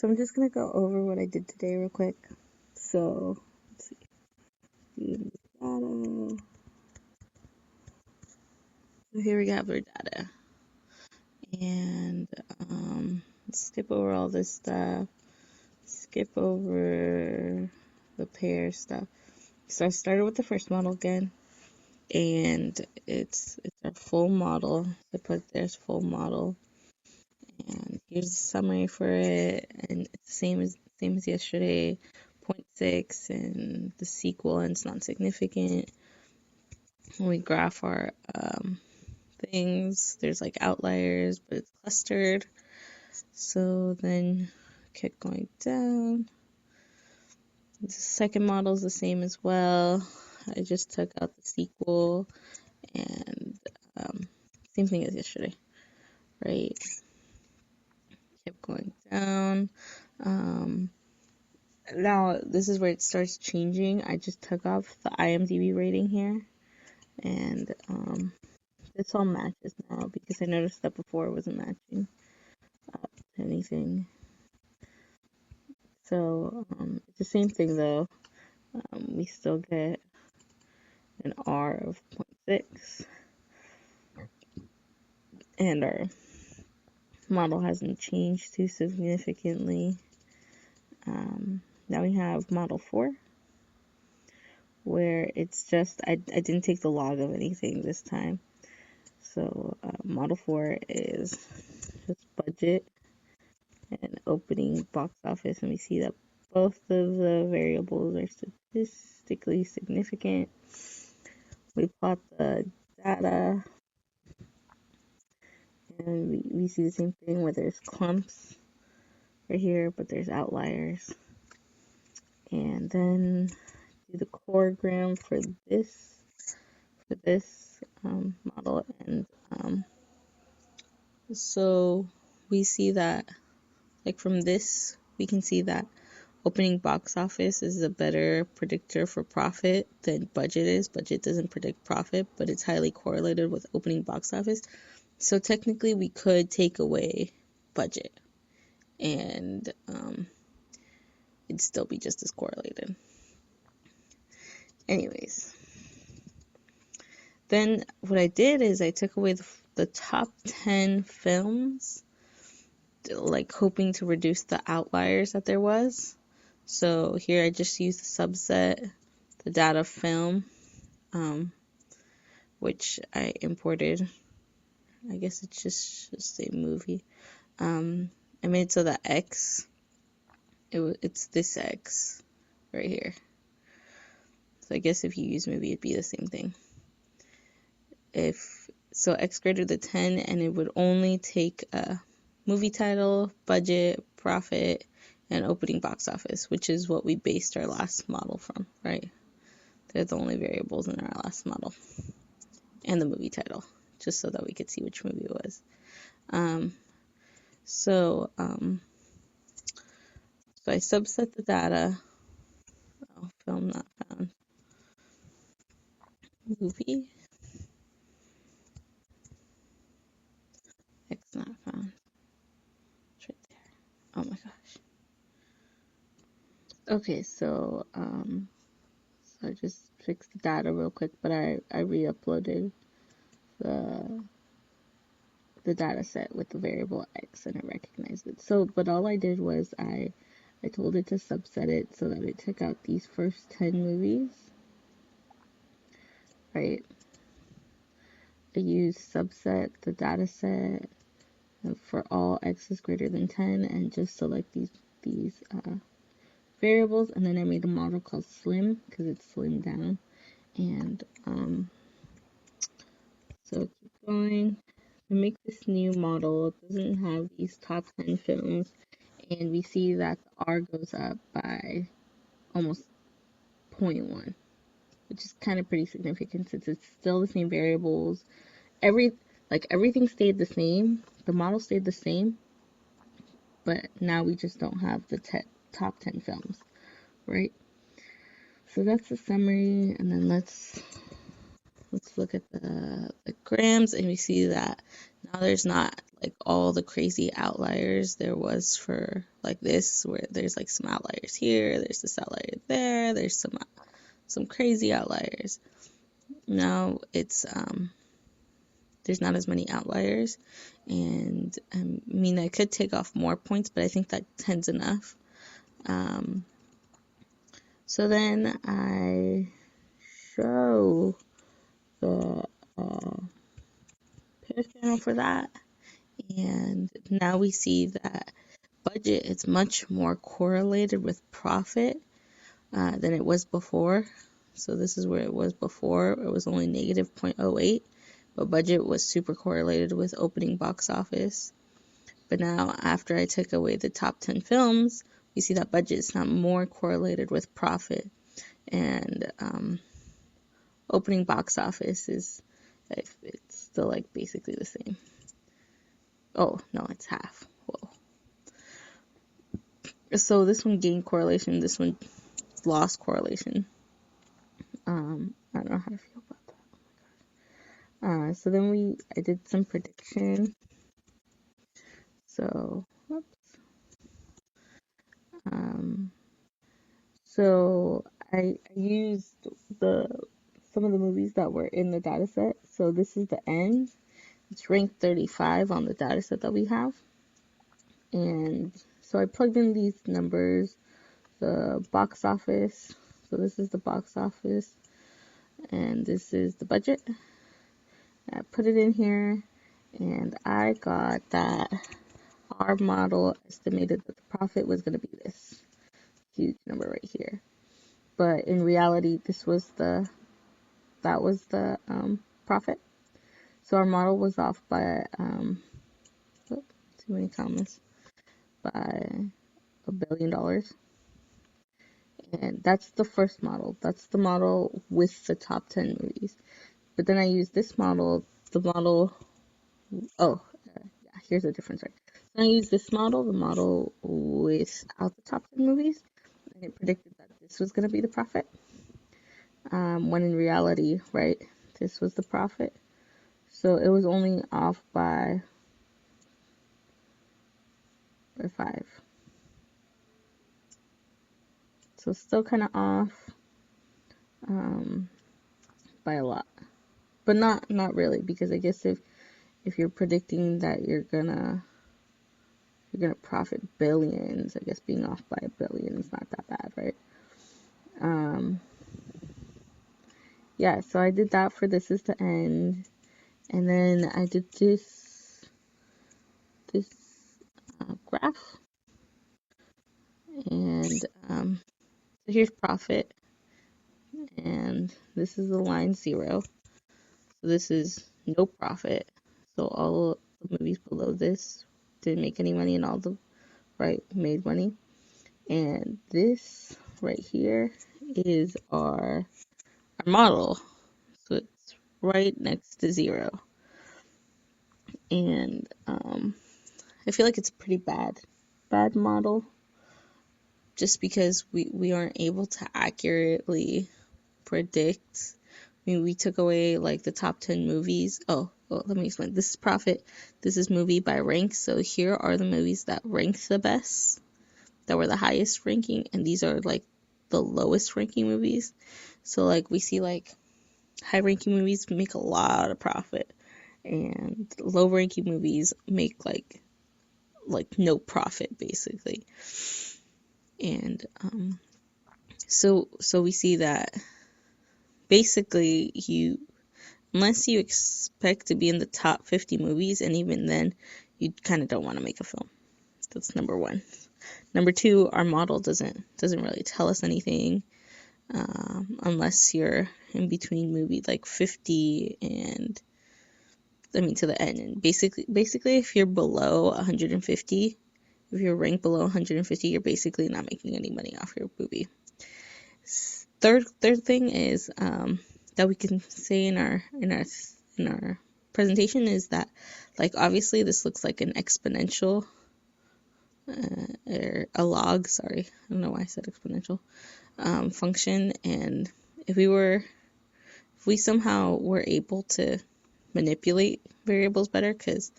So I'm just gonna go over what I did today real quick. So let's see. View data. So here we have our data. And let's skip over all this stuff. Skip over the pair stuff. So I started with the first model again. And it's our full model. I put there's full model. And here's the summary for it. And it's the same as yesterday. 0.6 and the sequence non-significant. When we graph our things, there's like outliers, but it's clustered. So then kept going down. The second model is the same as well. I just took out the sequel and same thing as yesterday, right? Kept going down. Now this is where it starts changing. I just took off the IMDb rating here, and this all matches now because I noticed that before it wasn't matching anything. So it's the same thing though. We still get an R of 0.6, and our model hasn't changed too significantly. Now we have model 4, where it's just, I didn't take the log of anything this time. So model 4 is just budget and opening box office, and we see that both of the variables are statistically significant. We plot the data, and we see the same thing where there's clumps right here, but there's outliers. And then do the choreogram for this model, and so we see that, like from this, we can see that opening box office is a better predictor for profit than budget is. Budget doesn't predict profit, but it's highly correlated with opening box office. So technically, we could take away budget, and it'd still be just as correlated. Anyways, then what I did is I took away the top 10 films, like hoping to reduce the outliers that there was. So here I just used the subset, the data film, which I imported. I guess it's just a movie. I made it so that X, it's this X right here. So I guess if you use movie, it'd be the same thing. So X greater than 10, and it would only take a movie title, budget, profit, and opening box office, which is what we based our last model from, right? They're the only variables in our last model. And the movie title, just so that we could see which movie it was. So I subset the data. Oh, film not found. Movie. X not found. It's right there. Oh my gosh. Okay, so I just fixed the data real quick, but I re-uploaded the data set with the variable X, and it recognized it. So, but all I did was I told it to subset it so that it took out these first 10 movies, right? I used subset the data set for all X is greater than 10, and just select these variables, and then I made a model called Slim because it's slimmed down. And so keep going. To make this new model, it doesn't have these top 10 films, and we see that the R goes up by almost 0.1, which is kind of pretty significant since it's still the same variables. Everything stayed the same. The model stayed the same, but now we just don't have the top 10 films, right? So that's the summary, and then let's look at the grams, and we see that now there's not like all the crazy outliers there was for like this, where there's like some outliers here, there's this outlier there, there's some crazy outliers. Now it's there's not as many outliers, and I mean, I could take off more points, but I think that 10's enough. So then I show the pairs panel for that, and now we see that budget is much more correlated with profit than it was before. So this is where it was before. It was only negative 0.08, but budget was super correlated with opening box office. But now, after I took away the top 10 films, we see that budget is not more correlated with profit. And opening box office is, it's still like basically the same. Oh, no, it's half. Whoa. So this one gained correlation, this one lost correlation. I don't know how to feel about that. So then I did some prediction. So, whoops. So I used some of the movies that were in the data set. So this is the end. It's ranked 35 on the data set that we have. And so I plugged in these numbers, the box office. So this is the box office, and this is the budget. I put it in here, and I got that our model estimated that the profit was going to be this huge number right here. But in reality, that was the profit. So our model was off by, too many commas, by $1 billion. And that's the first model. That's the model with the top 10 movies. But then I used this model, here's the difference, right? So I used this model, the model without the top 10 movies, and it predicted that this was going to be the profit. When in reality, right, this was the profit. So it was only off by 5. So still kind of off by a lot, but not really, because I guess if you're predicting that you're gonna profit billions, I guess being off by $1 billion is not that bad, right? Yeah, so I did that for This Is the End, and then I did this graph, and so here's profit, and this is the line 0. So this is no profit. So all the movies below this didn't make any money, and all the right made money. And this right here is our model. So it's right next to 0. And I feel like it's a pretty bad model, just because we aren't able to accurately predict. I mean, we took away like the top 10 movies. Oh, well, let me explain. This is profit. This is movie by rank. So here are the movies that ranked the best, that were the highest ranking, and these are like the lowest ranking movies. So like we see like high ranking movies make a lot of profit, and low ranking movies make like no profit basically. And so we see that basically unless you expect to be in the top 50 movies, and even then you kind of don't want to make a film. That's number 1. Number 2, our model doesn't really tell us anything, unless you're in between movie like 50 and to the end. And basically if you're below 150, if you're ranked below 150, you're basically not making any money off your movie. Third thing is that we can say in our presentation is that, like, obviously this looks like an exponential or a log, sorry, I don't know why I said exponential, function. And if we somehow were able to manipulate variables better, because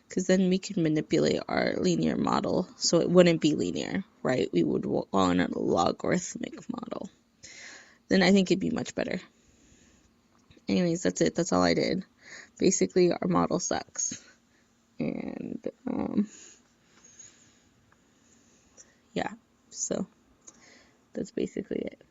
because then we can manipulate our linear model so it wouldn't be linear, right? We would want a logarithmic model. Then I think it'd be much better. Anyways, that's it. That's all I did. Basically, our model sucks. And, yeah, so that's basically it.